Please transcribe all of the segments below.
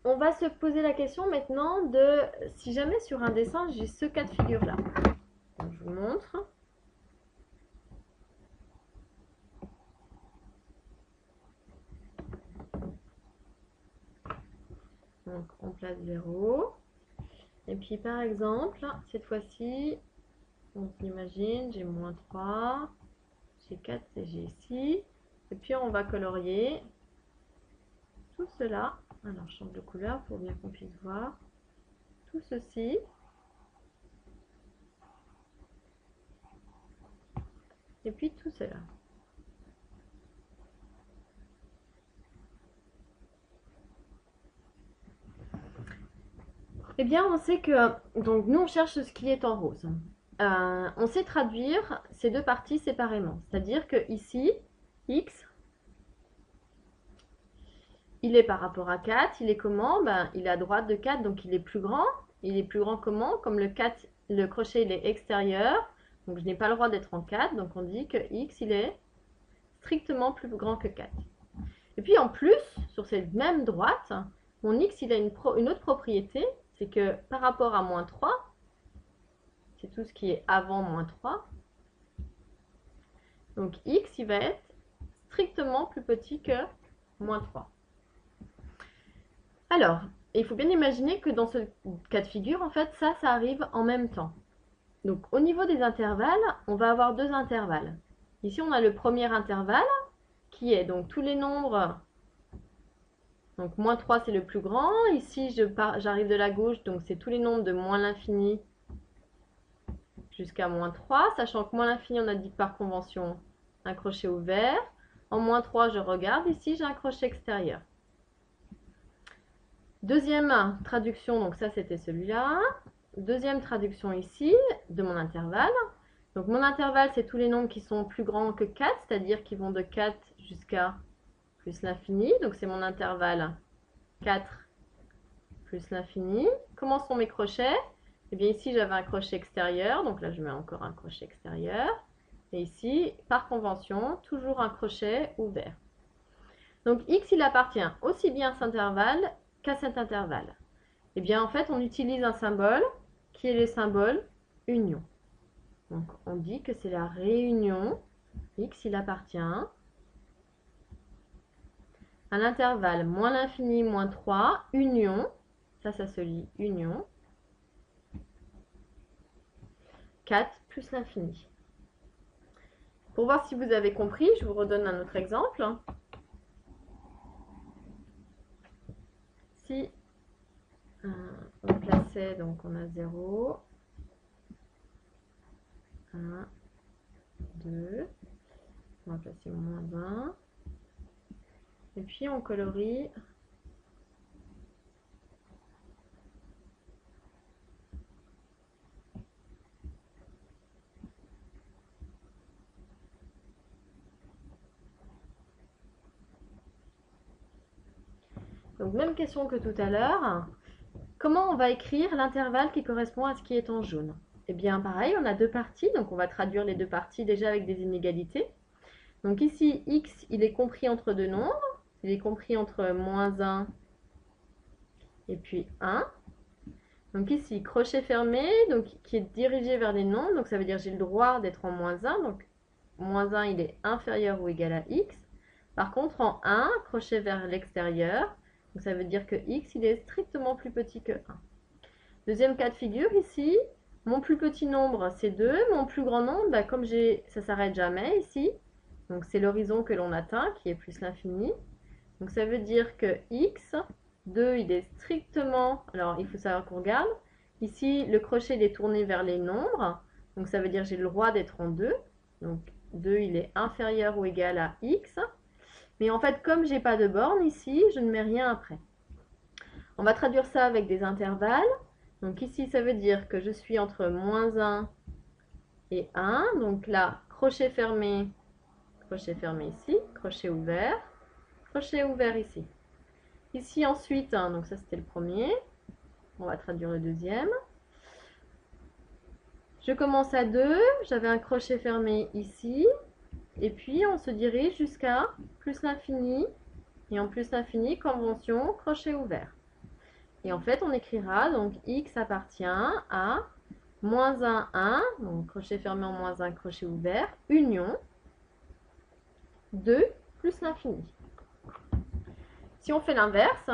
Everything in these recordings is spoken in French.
on va se poser la question maintenant de si jamais sur un dessin j'ai ce cas de figure là. Donc, je vous montre. Donc on place 0. Et puis par exemple, cette fois-ci, on imagine, j'ai moins 3, j'ai 4 et j'ai ici. Et puis on va colorier tout cela. Alors je change de couleur pour bien qu'on puisse voir. Tout ceci. Et puis tout cela. Eh bien, on sait que, donc nous on cherche ce qui est en rose. On sait traduire ces deux parties séparément. C'est-à-dire que ici, x, il est par rapport à 4, il est comment? Ben, il est à droite de 4, donc il est plus grand. Il est plus grand comment? Comme le 4, le crochet il est extérieur, donc je n'ai pas le droit d'être en 4, donc on dit que x il est strictement plus grand que 4. Et puis en plus, sur cette même droite, mon x il a une autre propriété, c'est que par rapport à moins 3, c'est tout ce qui est avant moins 3, donc x il va être strictement plus petit que moins 3. Alors, il faut bien imaginer que dans ce cas de figure, en fait, ça arrive en même temps. Donc, au niveau des intervalles, on va avoir deux intervalles. Ici, on a le premier intervalle, qui est donc tous les nombres. Donc, moins 3, c'est le plus grand. Ici, j'arrive de la gauche, donc c'est tous les nombres de moins l'infini jusqu'à moins 3, sachant que moins l'infini, on a dit par convention un crochet ouvert. En moins 3, je regarde, ici, j'ai un crochet extérieur. Deuxième traduction, donc ça c'était celui-là. Deuxième traduction ici de mon intervalle. Donc mon intervalle, c'est tous les nombres qui sont plus grands que 4, c'est-à-dire qui vont de 4 jusqu'à plus l'infini. Donc c'est mon intervalle 4 plus l'infini. Comment sont mes crochets? Eh bien ici j'avais un crochet extérieur, donc là je mets encore un crochet extérieur. Et ici, par convention, toujours un crochet ouvert. Donc x, il appartient aussi bien à cet intervalle qu'à cet intervalle. Eh bien, en fait, on utilise un symbole qui est le symbole union. Donc, on dit que c'est la réunion. X, il appartient à l'intervalle moins l'infini, moins 3, union. Ça se lit union. 4 plus l'infini. Pour voir si vous avez compris, je vous redonne un autre exemple. Si on plaçait, donc on a 0, 1, 2, on va placer moins 1, et puis on colorie donc même question que tout à l'heure. Comment on va écrire l'intervalle qui correspond à ce qui est en jaune? Eh bien pareil, on a deux parties, donc on va traduire les deux parties déjà avec des inégalités. Donc ici, x, il est compris entre deux nombres. Il est compris entre moins 1 et puis 1. Donc ici, crochet fermé, donc qui est dirigé vers les nombres. Donc ça veut dire que j'ai le droit d'être en moins 1. Donc moins 1, il est inférieur ou égal à x. Par contre, en 1, crochet vers l'extérieur. Donc ça veut dire que x, il est strictement plus petit que 1. Deuxième cas de figure, ici, mon plus petit nombre, c'est 2. Mon plus grand nombre, bah, comme ça ne s'arrête jamais ici. Donc c'est l'horizon que l'on atteint, qui est plus l'infini. Donc ça veut dire que x, 2, il est strictement... Alors, il faut savoir qu'on regarde. Ici, le crochet, il est tourné vers les nombres. Donc ça veut dire que j'ai le droit d'être en 2. Donc 2, il est inférieur ou égal à x. Mais en fait, comme j'ai pas de borne ici, je ne mets rien après. On va traduire ça avec des intervalles. Donc ici, ça veut dire que je suis entre moins 1 et 1. Donc là, crochet fermé ici, crochet ouvert ici. Ici ensuite, hein, donc ça c'était le premier. On va traduire le deuxième. Je commence à 2, j'avais un crochet fermé ici. Et puis on se dirige jusqu'à plus l'infini. Et en plus l'infini, convention, crochet ouvert. Et en fait, on écrira donc x appartient à moins 1, 1, donc crochet fermé en moins 1, crochet ouvert, union 2 plus l'infini. Si on fait l'inverse,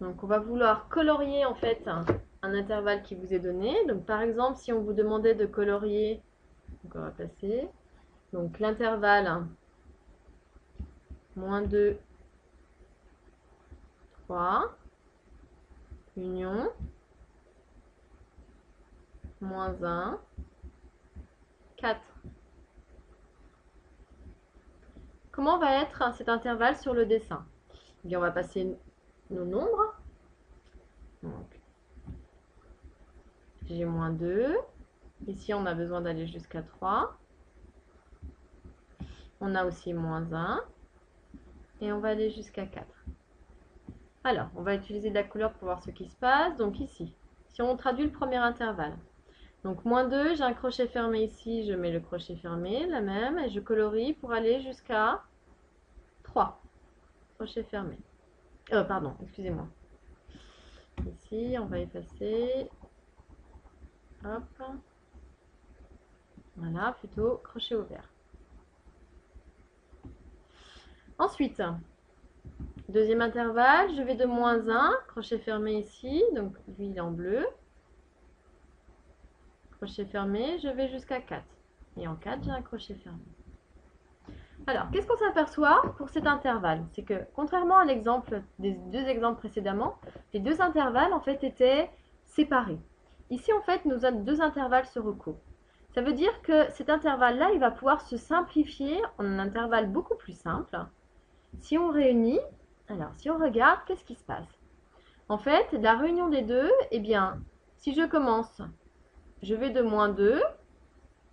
donc on va vouloir colorier en fait un intervalle qui vous est donné. Donc par exemple, si on vous demandait de colorier, donc on va passer, donc l'intervalle moins 2, 3, union, moins 1, 4. Comment va être cet intervalle sur le dessin? Eh bien, on va passer nos nombres. Donc, j'ai moins 2. Ici, on a besoin d'aller jusqu'à 3. On a aussi moins 1. Et on va aller jusqu'à 4. Alors, on va utiliser de la couleur pour voir ce qui se passe. Donc ici, si on traduit le premier intervalle. Donc moins 2, j'ai un crochet fermé ici, je mets le crochet fermé, la même, et je colorie pour aller jusqu'à 3. Crochet fermé. Pardon, excusez-moi. Ici, on va effacer. Hop. Voilà, plutôt crochet ouvert. Ensuite, deuxième intervalle, je vais de moins 1, crochet fermé ici, donc lui il est en bleu. Crochet fermé, je vais jusqu'à 4. Et en 4, j'ai un crochet fermé. Alors, qu'est-ce qu'on s'aperçoit pour cet intervalle? C'est que, contrairement à l'exemple des deux exemples précédemment, les deux intervalles en fait étaient séparés. Ici, en fait, nos deux intervalles se recoupent. Ça veut dire que cet intervalle-là, il va pouvoir se simplifier en un intervalle beaucoup plus simple. Si on réunit, alors si on regarde, qu'est-ce qui se passe? En fait, la réunion des deux, eh bien, si je commence, je vais de moins 2,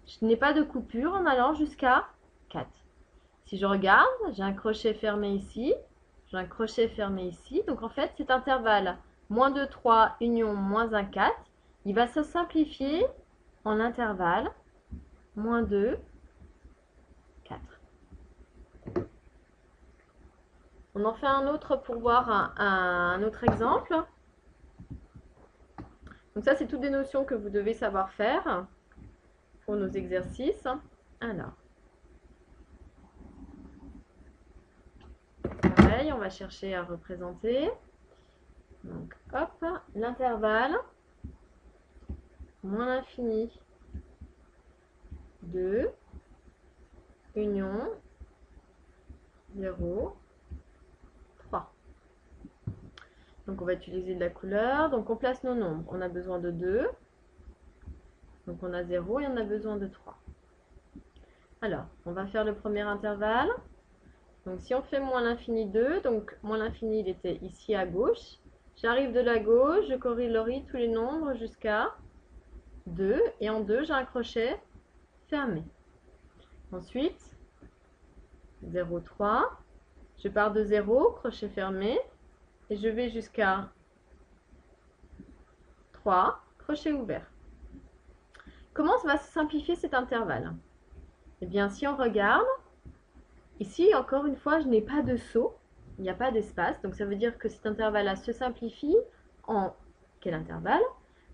je n'ai pas de coupure en allant jusqu'à 4. Si je regarde, j'ai un crochet fermé ici, j'ai un crochet fermé ici. Donc en fait, cet intervalle moins 2, 3, union moins 1, 4, il va se simplifier en intervalle moins 2, 4. On en fait un autre pour voir un autre exemple. Donc ça, c'est toutes des notions que vous devez savoir faire pour nos exercices. Alors, pareil, on va chercher à représenter. Donc, hop, l'intervalle moins l'infini 2, union 0, 3. Donc on va utiliser de la couleur. Donc on place nos nombres. On a besoin de 2. Donc on a 0 et on a besoin de 3. Alors, on va faire le premier intervalle. Donc si on fait moins l'infini 2, donc moins l'infini il était ici à gauche. J'arrive de la gauche, je colorie tous les nombres jusqu'à 2. Et en 2, j'ai un crochet fermé. Ensuite, 0, 3. Je pars de 0, crochet fermé. Et je vais jusqu'à 3, crochet ouvert. Comment ça va se simplifier cet intervalle? Eh bien, si on regarde, ici, encore une fois, je n'ai pas de saut. Il n'y a pas d'espace. Donc, ça veut dire que cet intervalle-là se simplifie en quel intervalle?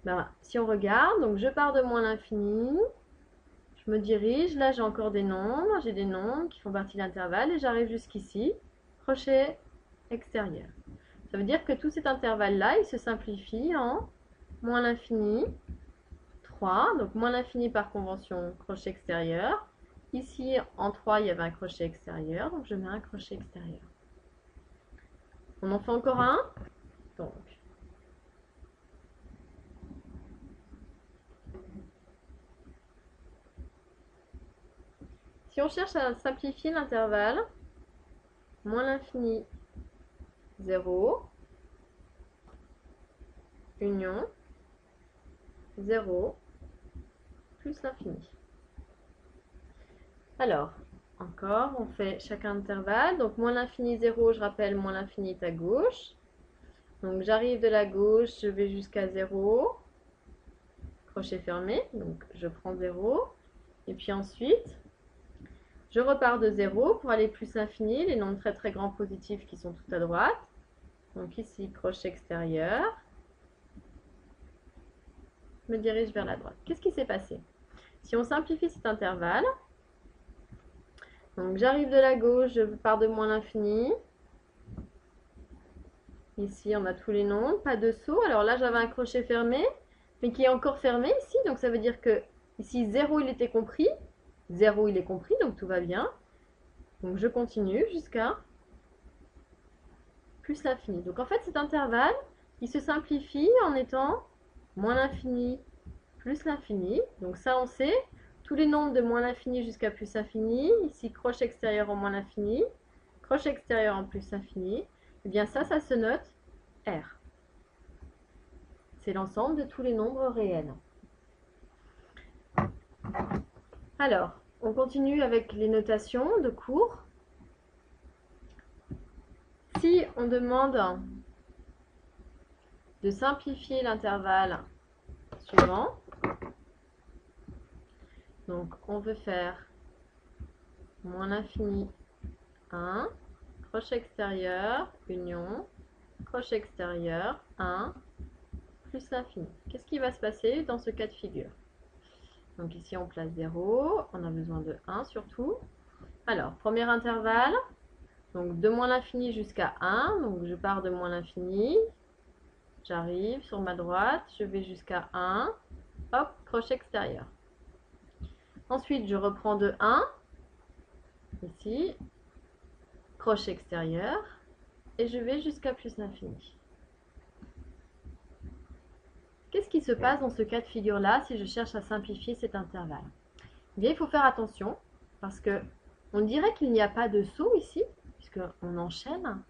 Ben, si on regarde, donc je pars de moins l'infini. Je me dirige. Là, j'ai encore des nombres. J'ai des nombres qui font partie de l'intervalle. Et j'arrive jusqu'ici. Crochet extérieur. Ça veut dire que tout cet intervalle-là, il se simplifie en moins l'infini 3. Donc, moins l'infini par convention, crochet extérieur. Ici, en 3, il y avait un crochet extérieur, donc je mets un crochet extérieur. On en fait encore un. Donc, si on cherche à simplifier l'intervalle, moins l'infini 0, union 0, plus l'infini. Alors, encore, on fait chaque intervalle. Donc, moins l'infini 0, je rappelle, moins l'infini est à gauche. Donc, j'arrive de la gauche, je vais jusqu'à 0. Crochet fermé, donc je prends 0. Et puis ensuite, Je repars de 0 pour aller plus l'infini, les nombres très très grands positifs qui sont tout à droite. Donc ici, crochet extérieur. Je me dirige vers la droite. Qu'est-ce qui s'est passé? Si on simplifie cet intervalle, donc j'arrive de la gauche, je pars de moins l'infini. Ici, on a tous les nombres, pas de saut. Alors là, j'avais un crochet fermé, mais qui est encore fermé ici. Donc ça veut dire que ici, 0, il était compris. 0, il est compris, donc tout va bien. Donc je continue jusqu'à plus l'infini. Donc en fait, cet intervalle, il se simplifie en étant moins l'infini plus l'infini. Donc ça, on sait. Tous les nombres de moins l'infini jusqu'à plus l'infini. Ici, crochet extérieur en moins l'infini. Crochet extérieur en plus l'infini. Et bien ça se note R. C'est l'ensemble de tous les nombres réels. Alors, on continue avec les notations de cours. Si on demande de simplifier l'intervalle suivant, donc on veut faire moins l'infini 1, crochet extérieur, union, crochet extérieur, 1, plus l'infini. Qu'est-ce qui va se passer dans ce cas de figure? Donc ici on place 0, on a besoin de 1 surtout. Alors, premier intervalle, donc de moins l'infini jusqu'à 1, donc je pars de moins l'infini, j'arrive sur ma droite, je vais jusqu'à 1, hop, crochet extérieur. Ensuite, je reprends de 1, ici, crochet extérieur, et je vais jusqu'à plus l'infini. Qu'est-ce qui se passe dans ce cas de figure-là si je cherche à simplifier cet intervalle? Eh bien, il faut faire attention, parce que on dirait qu'il n'y a pas de saut ici, puisqu'on enchaîne,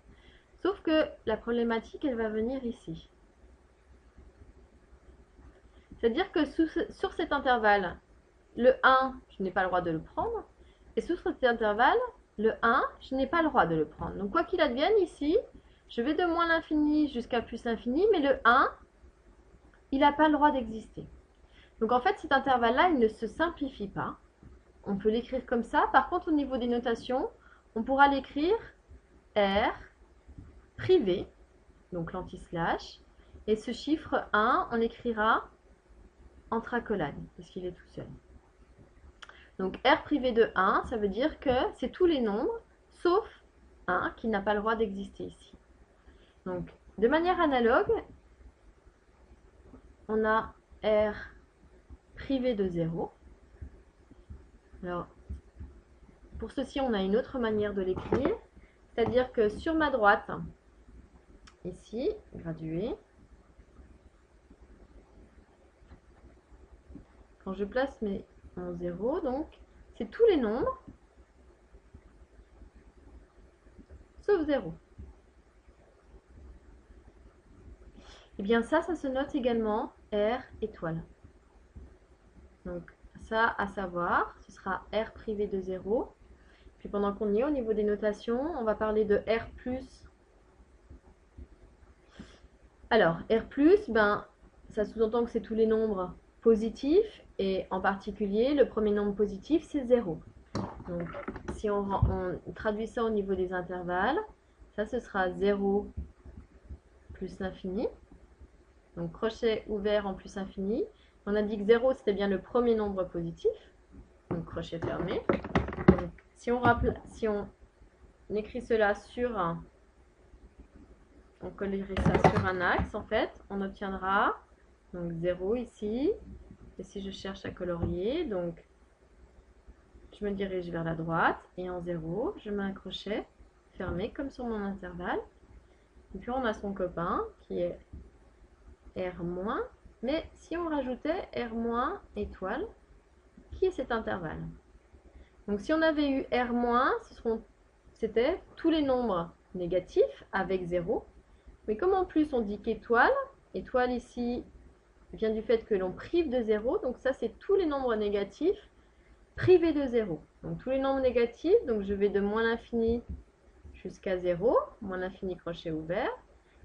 sauf que la problématique, elle va venir ici. C'est-à-dire que sur cet intervalle, le 1, je n'ai pas le droit de le prendre. Et sur cet intervalle, le 1, je n'ai pas le droit de le prendre. Donc quoi qu'il advienne ici, je vais de moins l'infini jusqu'à plus l'infini, mais le 1, il n'a pas le droit d'exister. Donc en fait, cet intervalle-là, il ne se simplifie pas. On peut l'écrire comme ça. Par contre, au niveau des notations, on pourra l'écrire R privé, donc l'anti-slash. Et ce chiffre 1, on l'écrira entre accolades, parce qu'il est tout seul. Donc R privé de 1, ça veut dire que c'est tous les nombres, sauf 1 qui n'a pas le droit d'exister ici. Donc, de manière analogue, on a R privé de 0. Alors, pour ceci, on a une autre manière de l'écrire, c'est-à-dire que sur ma droite, ici, gradué, quand je place mon 0, donc, c'est tous les nombres, sauf 0. Et bien ça se note également R étoile. Donc ça, à savoir, ce sera R privé de 0. Puis pendant qu'on y est, au niveau des notations, on va parler de R+. Alors, R+, ben, ça sous-entend que c'est tous les nombres positifs, et en particulier, le premier nombre positif, c'est 0. Donc, si on traduit ça au niveau des intervalles, ça, ce sera 0 plus l'infini. Donc, crochet ouvert en plus infini. On a dit que 0, c'était bien le premier nombre positif. Donc, crochet fermé. Donc, si on écrit cela sur un... On collerait ça sur un axe, en fait. On obtiendra donc 0 ici. Et si je cherche à colorier, donc je me dirige vers la droite. Et en 0, je mets un crochet fermé comme sur mon intervalle. Et puis on a son copain qui est R-. Mais si on rajoutait R- étoile, qui est cet intervalle? Donc si on avait eu R-, c'était tous les nombres négatifs avec 0. Mais comme en plus on dit qu'étoile, étoile ici vient du fait que l'on prive de 0. Donc ça c'est tous les nombres négatifs privés de 0. Donc tous les nombres négatifs, donc je vais de moins l'infini jusqu'à 0, moins l'infini crochet ouvert.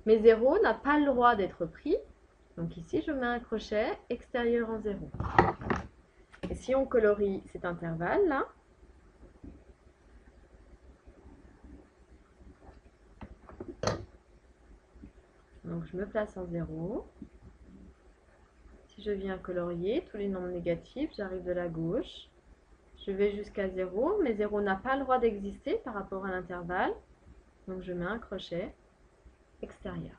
Mais 0 n'a pas le droit d'être pris. Donc ici, je mets un crochet extérieur en 0. Et si on colorie cet intervalle-là, Donc je me place en 0. Si je viens colorier tous les nombres négatifs, j'arrive de la gauche. Je vais jusqu'à 0, mais 0 n'a pas le droit d'exister par rapport à l'intervalle. Donc je mets un crochet extérieur.